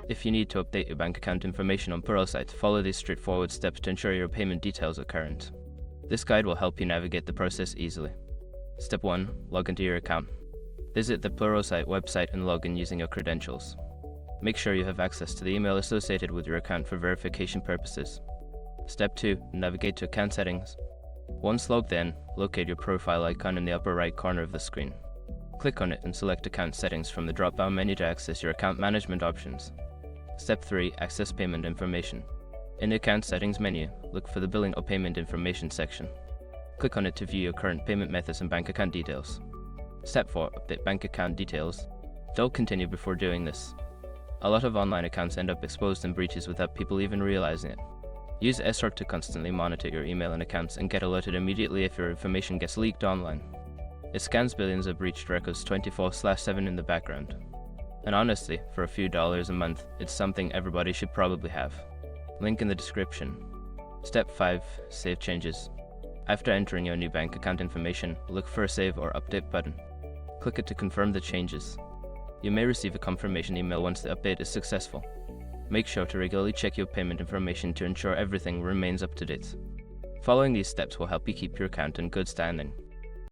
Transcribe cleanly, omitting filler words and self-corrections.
If you need to update your bank account information on Pluralsight, follow these straightforward steps to ensure your payment details are current. This guide will help you navigate the process easily. Step 1. Log into your account. Visit the Pluralsight website and log in using your credentials. Make sure you have access to the email associated with your account for verification purposes. Step 2. Navigate to account settings. Once logged in, locate your profile icon in the upper right corner of the screen. Click on it and select Account Settings from the drop-down menu to access your account management options. Step 3. Access payment information. In the Account Settings menu, look for the Billing or Payment Information section. Click on it to view your current payment methods and bank account details. Step 4. Update bank account details. Don't continue before doing this. A lot of online accounts end up exposed in breaches without people even realizing it. Use SR to constantly monitor your email and accounts and get alerted immediately if your information gets leaked online. It scans billions of breached records 24/7 in the background. And honestly, for a few dollars a month, it's something everybody should probably have. Link in the description. Step 5. Save changes. After entering your new bank account information, look for a Save or Update button. Click it to confirm the changes. You may receive a confirmation email once the update is successful. Make sure to regularly check your payment information to ensure everything remains up to date. Following these steps will help you keep your account in good standing.